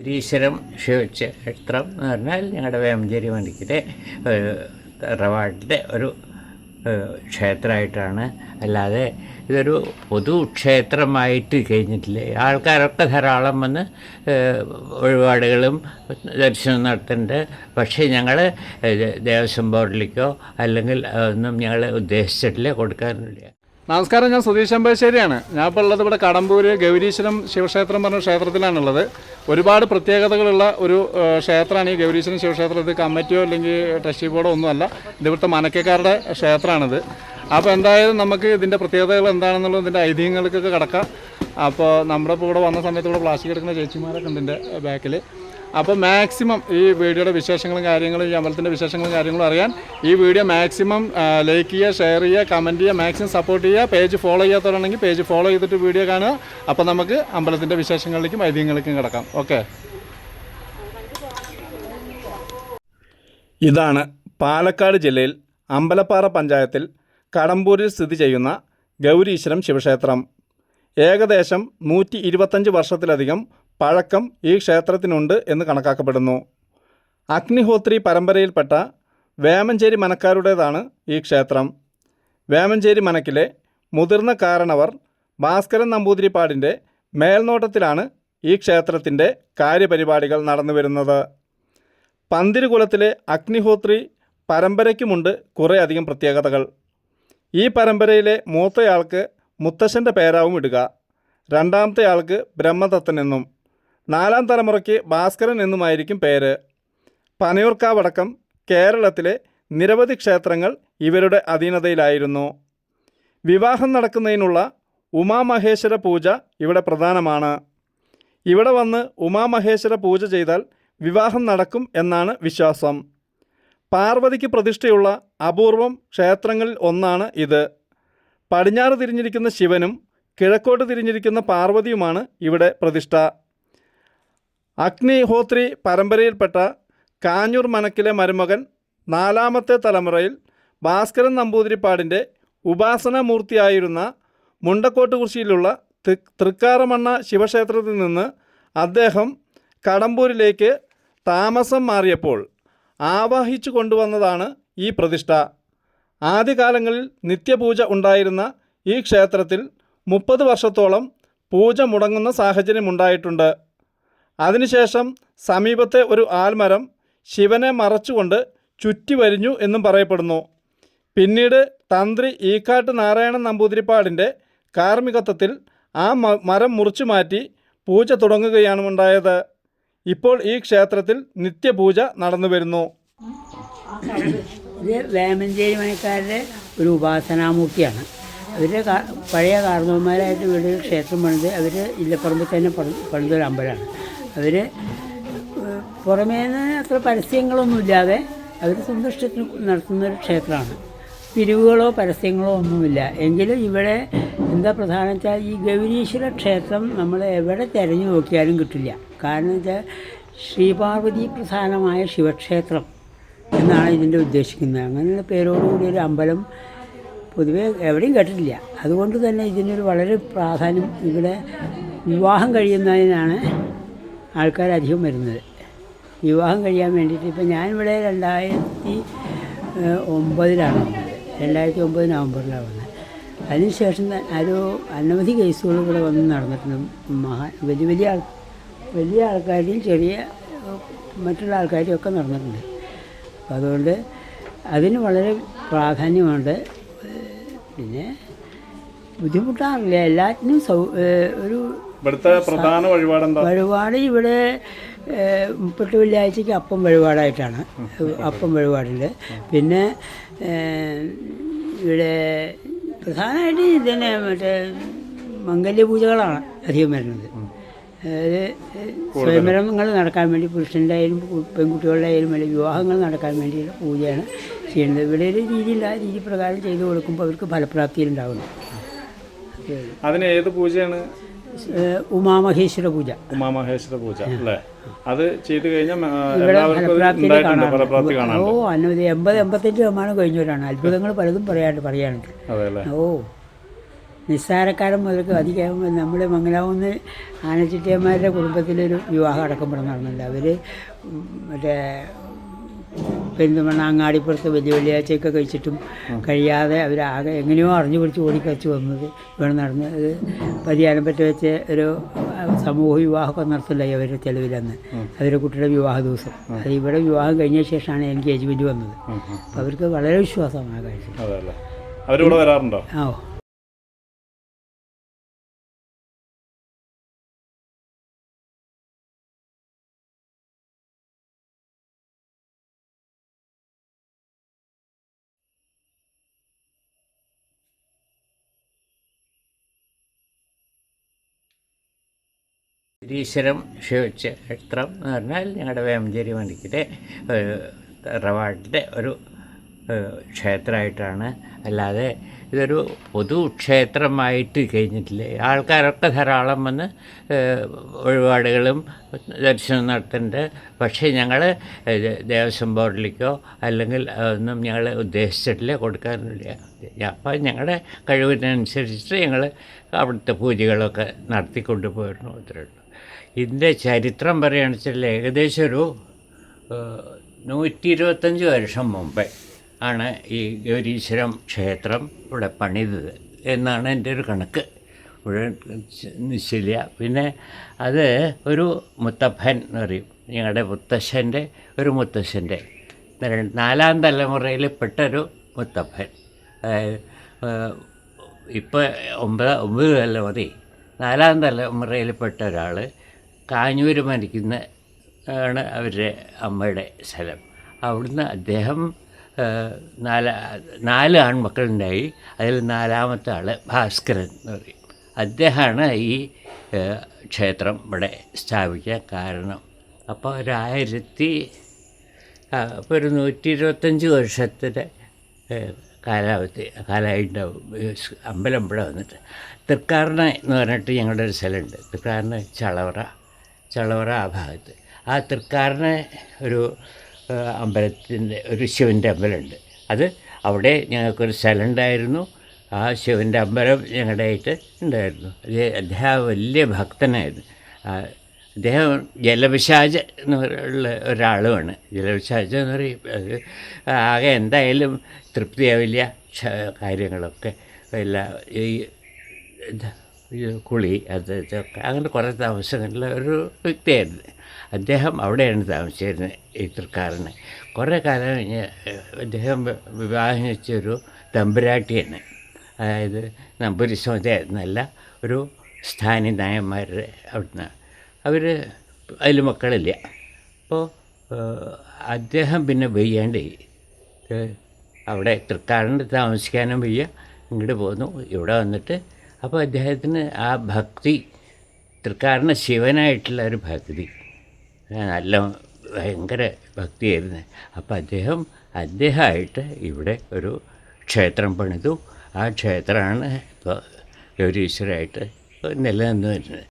ഗൗരീശ്വരം ശിവക്ഷേത്രം എന്ന് പറഞ്ഞാൽ ഞങ്ങളുടെ വേമഞ്ചേരി മണ്ഡലത്തിലെ തറവാടിൻ്റെ ഒരു ക്ഷേത്രമായിട്ടാണ്. അല്ലാതെ ഇതൊരു പൊതുക്ഷേത്രമായിട്ട് കഴിഞ്ഞിട്ടില്ല. ആൾക്കാരൊക്കെ ധാരാളം വന്ന് വഴിപാടുകളും ദർശനം നടത്തുന്നുണ്ട്. പക്ഷേ ഞങ്ങൾ ദേവസ്വം ബോർഡിലേക്കോ അല്ലെങ്കിൽ ഒന്നും ഞങ്ങൾ ഉദ്ദേശിച്ചിട്ടില്ല, കൊടുക്കാറില്ല. നമസ്കാരം, ഞാൻ സുധീഷ് അമ്പശ്ശേരിയാണ്. ഞാൻ ഇപ്പോൾ ഉള്ളത് ഇവിടെ കടമ്പൂര് ഗൗരീശ്വരം ശിവക്ഷേത്രം പറഞ്ഞ ക്ഷേത്രത്തിലാണുള്ളത്. ഒരുപാട് പ്രത്യേകതകളുള്ള ഒരു ക്ഷേത്രമാണ് ഈ ഗൗരീശ്വരം ശിവക്ഷേത്രം. ഇത് കമ്മിറ്റിയോ അല്ലെങ്കിൽ ട്രസ്റ്റി ബോർഡോ ഒന്നുമല്ല, ഇത് ഇവിടുത്തെ മനക്കക്കാരുടെ ക്ഷേത്രമാണിത്. അപ്പോൾ എന്തായാലും നമുക്ക് ഇതിൻ്റെ പ്രത്യേകതകൾ എന്താണെന്നുള്ളത് ഇതിൻ്റെ ഐതിഹ്യങ്ങൾക്കൊക്കെ കിടക്കാം. അപ്പോൾ നമ്മുടെ ഇപ്പോൾ ഇവിടെ വന്ന സമയത്ത് ഇവിടെ പ്ലാസ്റ്റിക് എടുക്കുന്ന ചേച്ചിമാരൊക്കെ ഉണ്ട് ഇതിൻ്റെ ബാക്കിൽ. അപ്പോൾ മാക്സിമം ഈ വീഡിയോയുടെ വിശേഷങ്ങളും കാര്യങ്ങളും ഈ അമ്പലത്തിൻ്റെ വിശേഷങ്ങളും കാര്യങ്ങളും അറിയാൻ ഈ വീഡിയോ മാക്സിമം ലൈക്ക് ചെയ്യുക, ഷെയർ ചെയ്യുക, കമൻറ്റ് ചെയ്യുക, മാക്സിമം സപ്പോർട്ട് ചെയ്യുക. പേജ് ഫോളോ ചെയ്യാത്തവരാണെങ്കിൽ പേജ് ഫോളോ ചെയ്തിട്ട് വീഡിയോ കാണുക. അപ്പോൾ നമുക്ക് അമ്പലത്തിൻ്റെ വിശേഷങ്ങളിലേക്കും ഐതിഹ്യങ്ങളിലേക്കും കിടക്കാം. ഓക്കെ, ഇതാണ് പാലക്കാട് ജില്ലയിൽ അമ്പലപ്പാറ പഞ്ചായത്തിൽ കടമ്പൂരിൽ സ്ഥിതി ചെയ്യുന്ന ഗൗരീശ്വരം ശിവക്ഷേത്രം. ഏകദേശം 125 വർഷത്തിലധികം പഴക്കം ഈ ക്ഷേത്രത്തിനുണ്ട് എന്ന് കണക്കാക്കപ്പെടുന്നു. അഗ്നിഹോത്രി പരമ്പരയിൽപ്പെട്ട വേമഞ്ചേരി മനക്കാരുടേതാണ് ഈ ക്ഷേത്രം. വേമഞ്ചേരി മനക്കിലെ മുതിർന്ന കാരണവർ ഭാസ്കരൻ നമ്പൂതിരിപ്പാടിൻ്റെ മേൽനോട്ടത്തിലാണ് ഈ ക്ഷേത്രത്തിൻ്റെ കാര്യപരിപാടികൾ നടന്നു വരുന്നത്. പന്തിരുകുലത്തിലെ അഗ്നിഹോത്രി പരമ്പരയ്ക്കുമുണ്ട് കുറേയധികം പ്രത്യേകതകൾ. ഈ പരമ്പരയിലെ മൂത്തയാൾക്ക് മുത്തശ്ശൻ്റെ പേരാവും ഇടുക, രണ്ടാമത്തെ ആൾക്ക് ബ്രഹ്മദത്തൻ എന്നും, 4ാം തലമുറയ്ക്ക് ഭാസ്കരൻ എന്നുമായിരിക്കും പേര്. പനയൂർക്കാവടക്കം കേരളത്തിലെ നിരവധി ക്ഷേത്രങ്ങൾ ഇവരുടെ അധീനതയിലായിരുന്നു. വിവാഹം നടക്കുന്നതിനുള്ള ഉമാമഹേശ്വര പൂജ ഇവിടെ പ്രധാനമാണ്. ഇവിടെ വന്ന് ഉമാമഹേശ്വര പൂജ ചെയ്താൽ വിവാഹം നടക്കും എന്നാണ് വിശ്വാസം. പാർവതിക്ക് പ്രതിഷ്ഠയുള്ള അപൂർവം ക്ഷേത്രങ്ങളിൽ ഒന്നാണ് ഇത്. പടിഞ്ഞാറ് തിരിഞ്ഞിരിക്കുന്ന ശിവനും കിഴക്കോട്ട് തിരിഞ്ഞിരിക്കുന്ന പാർവതിയുമാണ് ഇവിടെ പ്രതിഷ്ഠ. അഗ്നിഹോത്രി പരമ്പരയിൽപ്പെട്ട കാഞ്ഞൂർ മനക്കിലെ മരുമകൻ 4ാമത്തെ തലമുറയിൽ ഭാസ്കരൻ നമ്പൂതിരിപ്പാടിൻ്റെ ഉപാസനാമൂർത്തിയായിരുന്ന മുണ്ടക്കോട്ടുകുറിശ്ശിയിലുള്ള തൃക്കാറമണ്ണ ശിവക്ഷേത്രത്തിൽ നിന്ന് അദ്ദേഹം കടമ്പൂരിലേക്ക് താമസം മാറിയപ്പോൾ ആവാഹിച്ചു കൊണ്ടുവന്നതാണ് ഈ പ്രതിഷ്ഠ. ആദ്യകാലങ്ങളിൽ നിത്യപൂജ ഉണ്ടായിരുന്ന ഈ ക്ഷേത്രത്തിൽ 30 വർഷത്തോളം പൂജ മുടങ്ങുന്ന സാഹചര്യമുണ്ടായിട്ടുണ്ട്. അതിനുശേഷം സമീപത്തെ ഒരു ആൽമരം ശിവനെ മറച്ചുകൊണ്ട് ചുറ്റി വരിഞ്ഞു എന്നും പറയപ്പെടുന്നു. പിന്നീട് തന്ത്രി ഈക്കാട്ട് നാരായണൻ നമ്പൂതിരിപ്പാടിൻ്റെ കാർമ്മികത്വത്തിൽ ആ മരം മുറിച്ചു മാറ്റി പൂജ തുടങ്ങുകയാണ് ഉണ്ടായത്. ഇപ്പോൾ ഈ ക്ഷേത്രത്തിൽ നിത്യപൂജ നടന്നു വരുന്നു. ഇത് വേമഞ്ചേരി മനക്കാരുടെ ഒരു ഉപാസനാമൂർത്തിയാണ്. അവരുടെ പഴയ കാർന്നവന്മാരായിട്ട് ഇവിടെ ക്ഷേത്രം പണിത് അവർ ഇല്ലപ്പറമ്പിൽ തന്നെ പണിതൊരു അമ്പലമാണ്. അവർ പുറമേ നിന്ന് അത്ര പരസ്യങ്ങളൊന്നുമില്ലാതെ അവർ സ്വന്തം ഇഷ്ടത്തിന് നടത്തുന്നൊരു ക്ഷേത്രമാണ്. പിരിവുകളോ പരസ്യങ്ങളോ ഒന്നുമില്ല. എങ്കിലും ഇവിടെ എന്താ പ്രധാനം വെച്ചാൽ ഈ ഗൗരീശ്വര ക്ഷേത്രം നമ്മൾ എവിടെ തിരഞ്ഞു നോക്കിയാലും കിട്ടില്ല. കാരണം വെച്ചാൽ ശ്രീപാർവതി പ്രധാനമായ ശിവക്ഷേത്രം എന്നാണ് ഇതിൻ്റെ ഉദ്ദേശിക്കുന്നത്. അങ്ങനെയുള്ള പേരോടുകൂടി ഒരു അമ്പലം പൊതുവേ എവിടെയും കേട്ടിട്ടില്ല. അതുകൊണ്ട് തന്നെ ഇതിനൊരു വളരെ പ്രാധാന്യം. ഇവിടെ വിവാഹം കഴിയുന്നതിനാണ് ആൾക്കാരധികം വരുന്നത്. വിവാഹം കഴിയാൻ വേണ്ടിയിട്ട് ഇപ്പം ഞാനിവിടെ 2009 2009 നവംബറിലാണ് വന്നത്. അതിനുശേഷം ഒരു അനവധി കേസുകൾ ഇവിടെ വന്ന് നടന്നിട്ടുണ്ട്. വലിയ ആൾക്കാരെയും ചെറിയ മറ്റുള്ള ആൾക്കാരെയും ഒക്കെ നടന്നിട്ടുണ്ട്. അപ്പം അതുകൊണ്ട് അതിന് വളരെ പ്രാധാന്യമുണ്ട്. പിന്നെ ബുദ്ധിമുട്ടാറില്ല. എല്ലാറ്റിനും ഒരു പ്രധാന വഴിപാട് ഇവിടെ 30 വെള്ളിയാഴ്ചയ്ക്ക് അപ്പം വഴിപാടായിട്ടാണ്. അപ്പം വഴിപാടുണ്ട്. പിന്നെ ഇവിടെ പ്രധാനമായിട്ട് ഇതിനെ മറ്റേ മംഗല്യപൂജകളാണ് അധികം വരുന്നത്. അതായത് സ്വയംവരങ്ങൾ നടക്കാൻ വേണ്ടി പുരുഷൻ്റെ ആയാലും പെൺകുട്ടികളുടെ ആയാലും അല്ലെങ്കിൽ വിവാഹങ്ങൾ നടക്കാൻ വേണ്ടിയുള്ള പൂജയാണ് ചെയ്യുന്നത്. ഇവിടെ ഒരു രീതിയില്ല, രീതി പ്രകാരം ചെയ്തു കൊടുക്കുമ്പോൾ അവർക്ക് ഫലപ്രാപ്തിയിലുണ്ടാവുന്നു. അതിന് ഏത് പൂജയാണ്? ഉമാമഹേശ്വര പൂജ. ഉമാമഹേശ്വര പൂജ അല്ലേ? അത് ചെയ്തു കഴിഞ്ഞാൽ ഫലപ്രാപ്തി കാണാം. അനവധി 80-85% കഴിഞ്ഞവരാണ്. അത്ഭുതങ്ങൾ പലതും പറയാനുണ്ട്. ഓ നിസ്സാരക്കാരൻ മുതൽക്ക് അധികം നമ്മൾ മംഗലാവുന്ന ആനച്ചിട്ടിയന്മാരുടെ കുടുംബത്തിലൊരു വിവാഹം അടക്കപ്പെടെ നടന്നില്ല. അവർ മറ്റേ പെരുന്തമണ്ണ അങ്ങാടിപ്പുറത്ത് വലിയ വെള്ളിയാഴ്ചയൊക്കെ കഴിച്ചിട്ടും കഴിയാതെ അവരാകെ എങ്ങനെയോ അറിഞ്ഞു പിടിച്ച് ഓടിക്കച്ച് വന്നത് ഇവിടെ നടന്നത് പരിയാലമ്പറ്റ വെച്ച് ഒരു സമൂഹ വിവാഹമൊക്കെ നടത്തില്ല അവരുടെ ചെലവിലന്ന് അവരുടെ കുട്ടിയുടെ വിവാഹ ദിവസം. അത് ഇവിടെ വിവാഹം കഴിഞ്ഞ ശേഷമാണ് എൻഗേജ്മെൻറ്റ് വന്നത്. അപ്പോൾ അവർക്ക് വളരെ വിശ്വാസമാണ് ആ കാര്യം. അവരിവിടെ വരാറുണ്ടോ? ആ ഗൗരീശ്വരം ശിവക്ഷേത്രം എന്ന് പറഞ്ഞാൽ ഞങ്ങളുടെ വേമഞ്ചേരി മണിക്കിലെ തറവാടിൻ്റെ ഒരു ക്ഷേത്രമായിട്ടാണ്. അല്ലാതെ ഇതൊരു പൊതുക്ഷേത്രമായിട്ട് കഴിഞ്ഞിട്ടില്ല. ആൾക്കാരൊക്കെ ധാരാളം വന്ന് വഴിപാടുകളും ദർശനം നടത്തുന്നുണ്ട്. പക്ഷേ ഞങ്ങൾ ദേവസ്വം ബോർഡിലേക്കോ അല്ലെങ്കിൽ ഒന്നും ഞങ്ങൾ ഉദ്ദേശിച്ചിട്ടില്ല, കൊടുക്കാറില്ല. അപ്പം ഞങ്ങളുടെ കഴിവിനനുസരിച്ച് ഞങ്ങൾ അവിടുത്തെ പൂജകളൊക്കെ നടത്തിക്കൊണ്ട് പോയിരുന്നു. അത്രേ ഉള്ളൂ. ഇതിൻ്റെ ചരിത്രം പറയുകയാണെന്ന് വെച്ചാൽ ഏകദേശം ഒരു 125 വർഷം മുമ്പേ ആണ് ഈ ഗൗരീശ്വരം ക്ഷേത്രം ഇവിടെ പണിതത് എന്നാണ് എൻ്റെ ഒരു കണക്ക്. ഇവിടെ നിശ്ചയില്ല. പിന്നെ അത് ഒരു മുത്തപ്പൻ എന്ന് പറയും, ഞങ്ങളുടെ മുത്തശ്ശൻ്റെ ഒരു മുത്തശ്ശൻ്റെ 4ാം തലമുറയിൽ പെട്ടൊരു മുത്തപ്പൻ. അതായത് ഇപ്പോൾ 9 തലമുറ 4ാം തലമുറയിൽപ്പെട്ട ഒരാൾ കാഞ്ഞൂര് മരിക്കുന്ന ആണ് അവരുടെ അമ്മയുടെ സ്ഥലം. അവിടുന്ന് അദ്ദേഹം 4 ആൺമക്കളുണ്ടായി. അതിൽ 4ാമത്തെ ആൾ ഭാസ്കരൻ എന്ന് പറയും. അദ്ദേഹമാണ് ഈ ക്ഷേത്രം ഇവിടെ സ്ഥാപിക്കാൻ കാരണം. അപ്പോൾ ഒരു 125 വർഷത്തിൻ്റെ കാലമായിട്ടുണ്ടാവും അമ്പലം ഇവിടെ വന്നിട്ട്. തൃക്കാർണ എന്ന് പറഞ്ഞിട്ട് ഞങ്ങളുടെ ഒരു സ്ഥലമുണ്ട്. തൃക്കാർണ ചളവറ ആ ഭാഗത്ത്. ആ തൃക്കാർണ ഒരു അമ്പലത്തിൻ്റെ ഒരു ശിവൻ്റെ അമ്പലമുണ്ട്. അത് അവിടെ ഞങ്ങൾക്കൊരു സ്ഥലം ഉണ്ടായിരുന്നു. ആ ശിവൻ്റെ അമ്പലം ഞങ്ങളുടെ ആയിട്ട് ഉണ്ടായിരുന്നു. അദ്ദേഹം വലിയ ഭക്തനായിരുന്നു. അദ്ദേഹം ജലപിശാച് എന്നുള്ള ഒരാളുമാണ്. ജലപിശാച് എന്ന് പറയും. അത് ആകെ എന്തായാലും തൃപ്തിയാവില്ല കാര്യങ്ങളൊക്കെ. എല്ലാ ഈ കുളി ഇതൊക്കെ അങ്ങനെ കുറേ താമസങ്ങളുള്ള ഒരു വ്യക്തിയായിരുന്നു. അദ്ദേഹം അവിടെയാണ് താമസിച്ചിരുന്നത്, ഈ തൃക്കാരന്. കുറേ കാലം കഴിഞ്ഞ് അദ്ദേഹം വിവാഹം കഴിച്ചൊരു തമ്പുരാട്ടിയാണ്. അതായത് നമ്പൂരി സമുദായത്തിനല്ല, ഒരു സ്ഥാനി നായന്മാരുടെ അവിടുന്ന്. അവർ അതിൽ മക്കളില്ല. അപ്പോൾ അദ്ദേഹം പിന്നെ വയ്യാണ്ട് അവിടെ തൃക്കാരന് താമസിക്കാനും വയ്യ, ഇങ്ങോട്ട് പോന്നു. ഇവിടെ വന്നിട്ട് അപ്പോൾ അദ്ദേഹത്തിന് ആ ഭക്തി, തൃക്കാരന് ശിവനായിട്ടുള്ള ഒരു ഭക്തി നല്ല ഭയങ്കര ഭക്തിയായിരുന്നു. അപ്പോൾ അദ്ദേഹമായിട്ട് ഇവിടെ ഒരു ക്ഷേത്രം പണിതു. ആ ക്ഷേത്രമാണ് ഇപ്പോൾ ഗൗരീശ്വരമായിട്ട് നിലനിന്ന് വരുന്നത്.